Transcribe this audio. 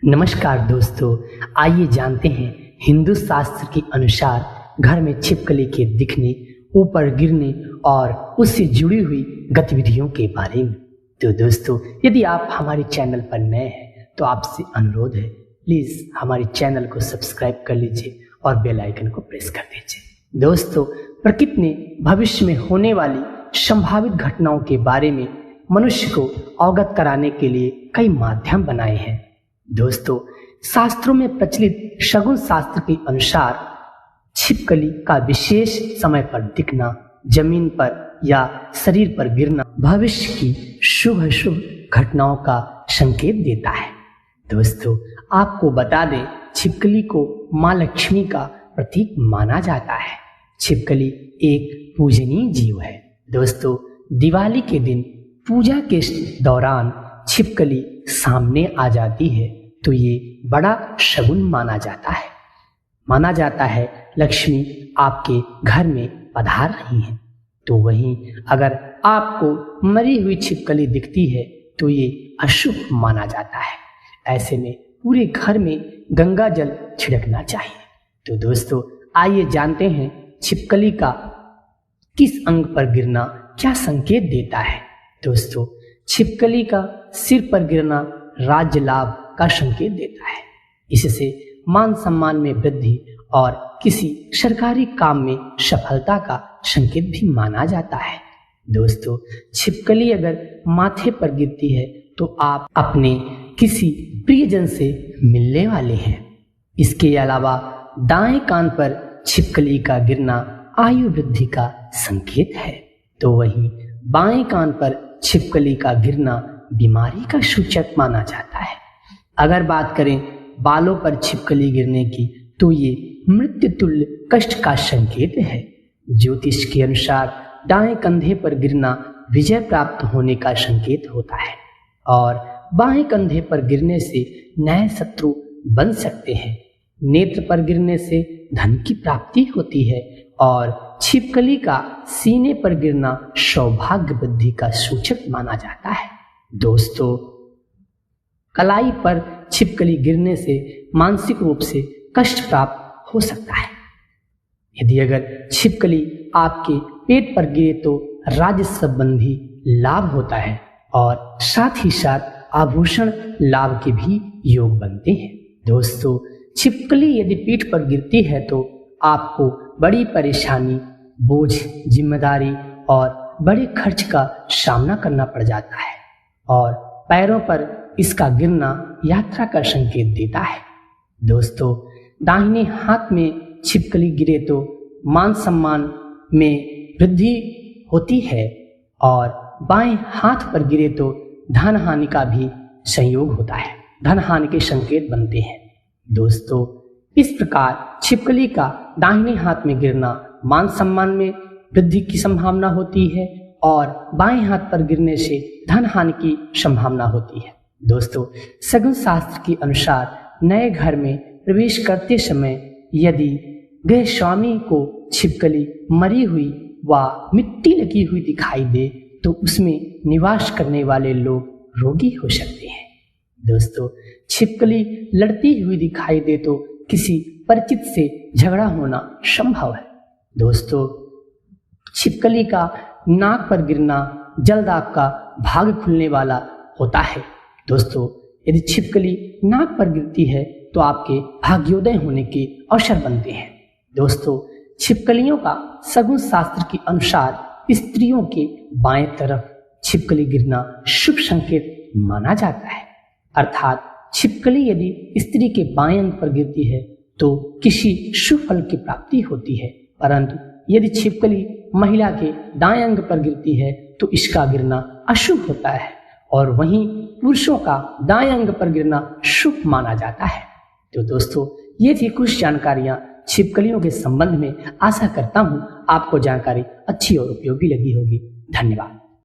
नमस्कार दोस्तों, आइए जानते हैं हिंदू शास्त्र के अनुसार घर में छिपकली के दिखने, ऊपर गिरने और उससे जुड़ी हुई गतिविधियों के बारे में। तो दोस्तों, यदि आप हमारे चैनल पर नए हैं तो आपसे अनुरोध है, प्लीज हमारे चैनल को सब्सक्राइब कर लीजिए और बेल आइकन को प्रेस कर दीजिए। दोस्तों, प्रकृति ने भविष्य में होने वाली संभावित घटनाओं के बारे में मनुष्य को अवगत कराने के लिए कई माध्यम बनाए हैं। दोस्तों, शास्त्रों में प्रचलित शगुन शास्त्र के अनुसार छिपकली का विशेष समय पर दिखना, जमीन पर या शरीर पर गिरना भविष्य की शुभ अशुभ घटनाओं का संकेत देता है। दोस्तों, आपको बता दें, छिपकली को माँ लक्ष्मी का प्रतीक माना जाता है। छिपकली एक पूजनीय जीव है। दोस्तों, दिवाली के दिन पूजा के दौरान छिपकली सामने आ जाती है तो ये बड़ा शगुन माना जाता है लक्ष्मी आपके घर में पधार रही हैं। तो वहीं अगर आपको मरी हुई छिपकली दिखती है तो ये अशुभ माना जाता है। ऐसे में पूरे घर में गंगा जल छिड़कना चाहिए। तो दोस्तों, आइए जानते हैं छिपकली का किस अंग पर गिरना क्या संकेत देता है। दोस्तों, छिपकली का सिर पर गिरना राज्य लाभ का संकेत देता है। इससे मान सम्मान में वृद्धि और किसी सरकारी काम में सफलता का संकेत भी माना जाता है। दोस्तों, छिपकली अगर माथे पर गिरती है तो आप अपने किसी प्रियजन से मिलने वाले हैं। इसके अलावा दाएं कान पर छिपकली का गिरना आयु वृद्धि का संकेत है। तो वहीं बाएं कान पर छिपकली का गिरना बीमारी का सूचक माना जाता है। अगर बात करें बालों पर छिपकली गिरने की तो ये मृत्यु तुल्य कष्ट का संकेत है। ज्योतिष के अनुसार दाएं कंधे पर गिरना विजय प्राप्त होने का संकेत होता है और बाएं कंधे पर गिरने से नए शत्रु बन सकते हैं। नेत्र पर गिरने से धन की प्राप्ति होती है और छिपकली का सीने पर गिरना सौभाग्य वृद्धि का सूचक माना जाता है। दोस्तों, कलाई पर छिपकली गिरने से मानसिक रूप से कष्ट प्राप्त हो सकता है। यदि अगर छिपकली आपके पेट पर गिरे तो राज्य संबंधी लाभ होता है और साथ ही साथ आभूषण लाभ के भी योग बनते हैं। दोस्तों, छिपकली यदि पीठ पर गिरती है तो आपको बड़ी परेशानी, बोझ, जिम्मेदारी और बड़े खर्च का सामना करना पड़ जाता है और पैरों पर इसका गिरना यात्रा का संकेत देता है। दोस्तों, दाहिने हाथ में छिपकली गिरे तो मान सम्मान में वृद्धि होती है और बाएं हाथ पर गिरे तो धन हानि का भी संयोग होता है, धन हानि के संकेत बनते हैं। दोस्तों, इस प्रकार छिपकली का दाहिने हाथ में गिरना मान सम्मान में वृद्धि की संभावना होती है और बाएं हाथ पर गिरने से धन हानि की संभावना होती है। दोस्तों, शगुन शास्त्र के अनुसार नए घर में प्रवेश करते समय यदि गृह स्वामी को छिपकली मरी हुई व मिट्टी लगी हुई दिखाई दे तो उसमें निवास करने वाले लोग रोगी हो सकते हैं। दोस्तों, छिपकली लड़ती हुई दिखाई दे तो किसी परिचित से झगड़ा होना संभव है। दोस्तों, छिपकली का नाक पर गिरना जल्द आपका भाग्य खुलने वाला होता है। दोस्तों, यदि छिपकली नाक पर गिरती है तो आपके भाग्योदय होने के अवसर बनते हैं। दोस्तों, छिपकलियों का शगुन शास्त्र के अनुसार स्त्रियों के बाएं तरफ छिपकली गिरना शुभ संकेत माना जाता है। अर्थात छिपकली यदि स्त्री के बाएं अंग पर गिरती है तो किसी शुभ फल की प्राप्ति होती है, परंतु यदि छिपकली महिला के दाएं अंग पर गिरती है तो इसका गिरना अशुभ होता है और वहीं पुरुषों का दाएं अंग पर गिरना शुभ माना जाता है। तो दोस्तों, ये थी कुछ जानकारियां छिपकलियों के संबंध में। आशा करता हूं आपको जानकारी अच्छी और उपयोगी लगी होगी। धन्यवाद।